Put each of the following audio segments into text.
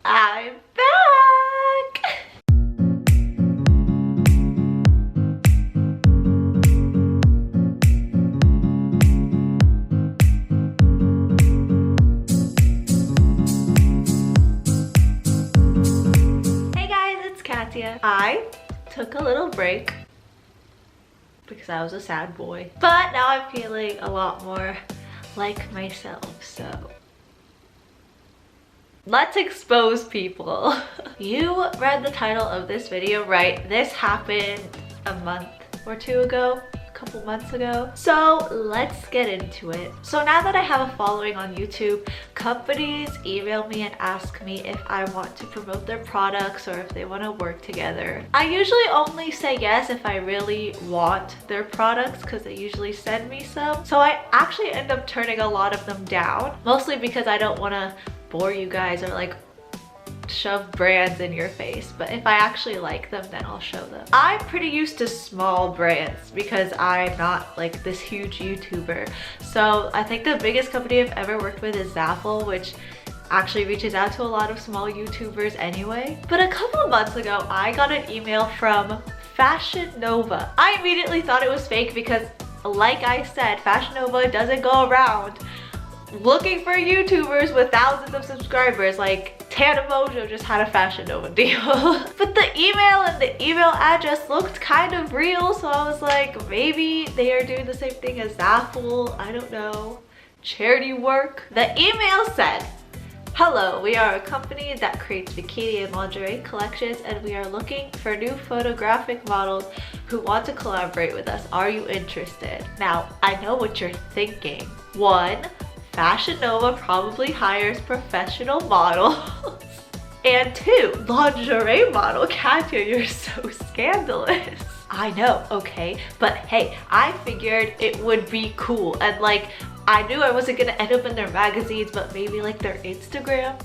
I'm back! Hey guys, it's Katya. I took a little break because I was a sad boy, but now I'm feeling a lot more like myself, so let's expose people. You read the title of this video, right? This happened a month or two ago, a couple months ago. So let's get into it. So now that I have a following on YouTube, companies email me and ask me if I want to promote their products or if they want to work together. I usually only say yes if I really want their products because they usually send me some. So I actually end up turning a lot of them down, mostly because I don't want to bore you guys or like shove brands in your face, but if I actually like them, then I'll show them. I'm pretty used to small brands because I'm not like this huge YouTuber. So I think the biggest company I've ever worked with is Zahara, which actually reaches out to a lot of small YouTubers anyway. But a couple of months ago, I got an email from Fashion Nova. I immediately thought it was fake because, like I said, Fashion Nova doesn't go around looking for YouTubers with thousands of subscribers. Like Tana Mojo just had a Fashion Nova deal. But the email and the email address looked kind of real, so I was like, maybe they are doing the same thing as Zahara, I don't know, charity work. The email said, "Hello, we are a company that creates bikini and lingerie collections, and we are looking for new photographic models who want to collaborate with us. Are you interested?" Now, I know what you're thinking. One, Fashion Nova probably hires professional models. And two, lingerie model Katya, you're so scandalous. I know, okay, but hey, I figured it would be cool, and like, I knew I wasn't gonna end up in their magazines, but maybe like their Instagram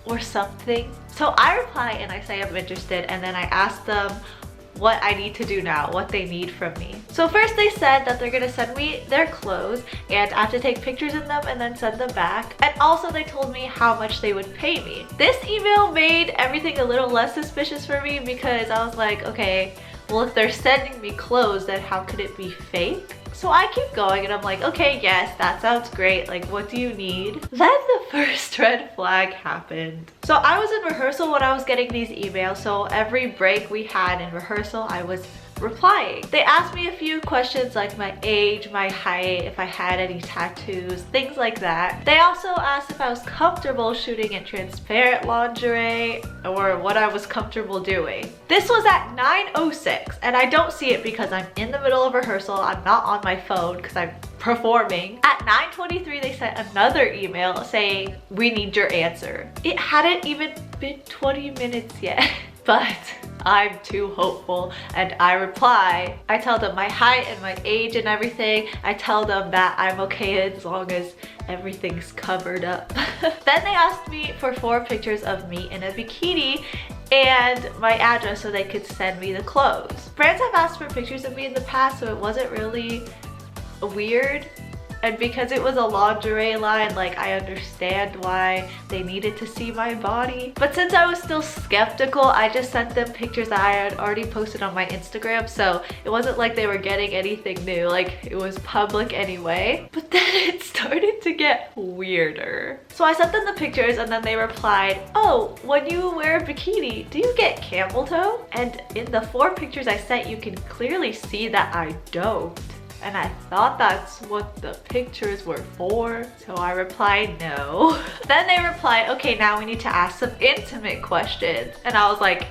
or something. So I reply and I say I'm interested, and then I ask them what I need to do now, what they need from me. So first they said that they're gonna send me their clothes and I have to take pictures of them and then send them back. And also they told me how much they would pay me. This email made everything a little less suspicious for me because I was like, okay, well, if they're sending me clothes, then how could it be fake? So I keep going and I'm like, okay, yes, that sounds great. Like, what do you need? Then the first red flag happened. So I was in rehearsal when I was getting these emails. So every break we had in rehearsal, I was replying. They asked me a few questions like my age, my height, if I had any tattoos, things like that. They also asked if I was comfortable shooting in transparent lingerie or what I was comfortable doing. This was at 9:06 and I don't see it because I'm in the middle of rehearsal. I'm not on my phone because I'm performing. At 9:23 they sent another email saying, "We need your answer." It hadn't even been 20 minutes yet. But I'm too hopeful and I reply. I tell them my height and my age and everything. I tell them that I'm okay as long as everything's covered up. Then they asked me for 4 pictures of me in a bikini and my address so they could send me the clothes. Brands have asked for pictures of me in the past, so it wasn't really weird. And because it was a lingerie line, like, I understand why they needed to see my body. But since I was still skeptical, I just sent them pictures that I had already posted on my Instagram, so it wasn't like they were getting anything new, like it was public anyway. But then it started to get weirder. So I sent them the pictures and then they replied, "Oh, when you wear a bikini, do you get camel toe?" And in the 4 pictures I sent, you can clearly see that I don't. And I thought that's what the pictures were for, so I replied no. Then they replied, "Okay, now we need to ask some intimate questions." And I was like,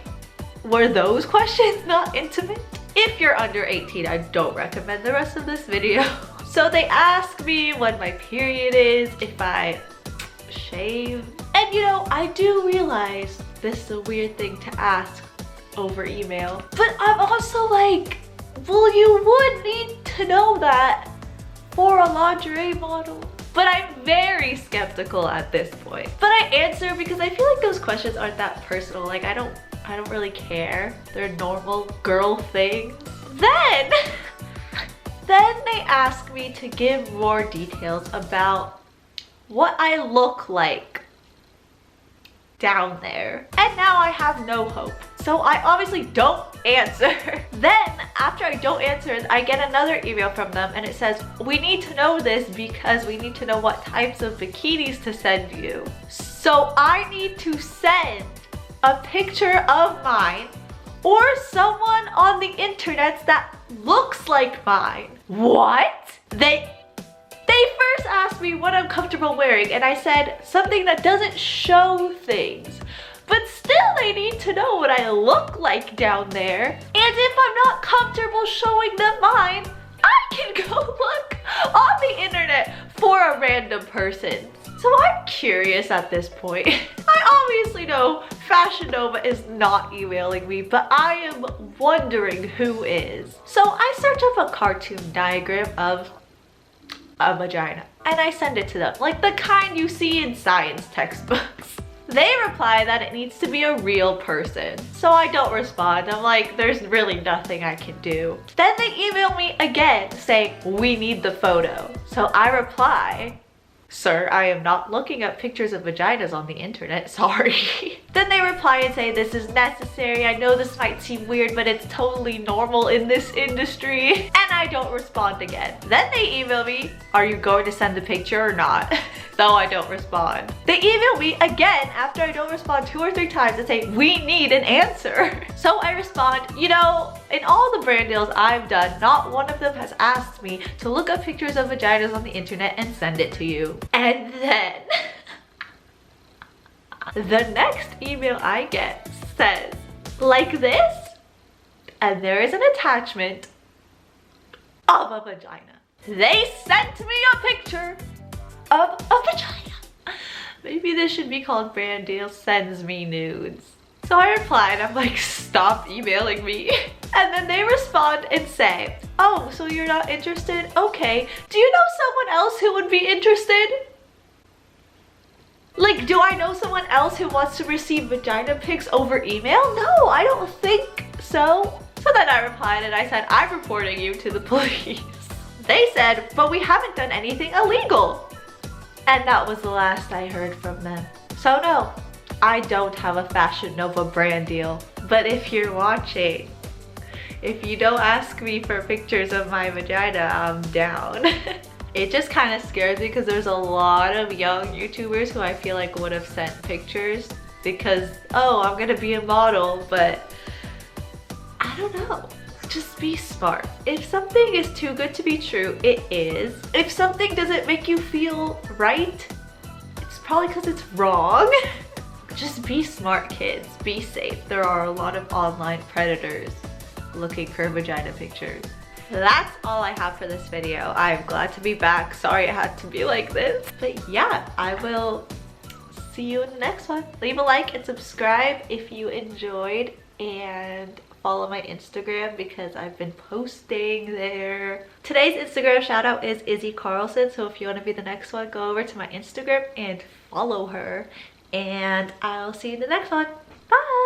were those questions not intimate? If you're under 18, I don't recommend the rest of this video. So they asked me when my period is, if I shave. And you know, I do realize this is a weird thing to ask over email, but I'm also like, well, you would need to know that for a lingerie model. But I'm very skeptical at this point. But I answer because I feel like those questions aren't that personal. Like, I don't really care. They're normal girl things. Then they ask me to give more details about what I look like down there. And now I have no hope. So I obviously don't answer. Then after I don't answer, I get another email from them and it says, we need to know this because we need to know what types of bikinis to send you. So I need to send a picture of mine or someone on the internet that looks like mine. What? They first asked me what I'm comfortable wearing and I said something that doesn't show things. But still they need to know what I look like down there. And if I'm not comfortable showing them mine, I can go look on the internet for a random person. So I'm curious at this point. I obviously know Fashion Nova is not emailing me, but I am wondering who is. So I search up a cartoon diagram of a vagina and I send it to them, like the kind you see in science textbooks. They reply that it needs to be a real person. So I don't respond. I'm like, there's really nothing I can do. Then they email me again saying, we need the photo. So I reply, sir, I am not looking up pictures of vaginas on the internet, sorry. Then they reply and say, this is necessary. I know this might seem weird, but it's totally normal in this industry. And I don't respond again. Then they email me, are you going to send the picture or not? No, I don't respond. They email me again after I don't respond 2 or 3 times and say, we need an answer. So I respond, you know, in all the brand deals I've done, not one of them has asked me to look up pictures of vaginas on the internet and send it to you. And then the next email I get says, like this, and there is an attachment of a vagina. They sent me a picture of a vagina. Maybe this should be called Brand Deal Sends Me Nudes. So I replied, I'm like, stop emailing me. And then they respond and say, oh, so you're not interested? Okay. Do you know someone else who would be interested? Like, do I know someone else who wants to receive vagina pics over email? No, I don't think so. So then I replied and I said, I'm reporting you to the police. They said, but we haven't done anything illegal. And that was the last I heard from them. So no, I don't have a Fashion Nova brand deal. But if you're watching, if you don't ask me for pictures of my vagina, I'm down. It just kind of scares me because there's a lot of young YouTubers who I feel like would have sent pictures because, oh, I'm gonna be a model, but I don't know. Just be smart. If something is too good to be true, it is. If something doesn't make you feel right, it's probably because it's wrong. Just be smart, kids. Be safe. There are a lot of online predators looking for vagina pictures. That's all I have for this video. I'm glad to be back. Sorry it had to be like this. But yeah, I will see you in the next one. Leave a like and subscribe if you enjoyed, and follow my Instagram because I've been posting there. Today's Instagram shout out is Izzy Carlson, so if you want to be the next one, go over to my Instagram and follow her. And I'll see you in the next one. Bye!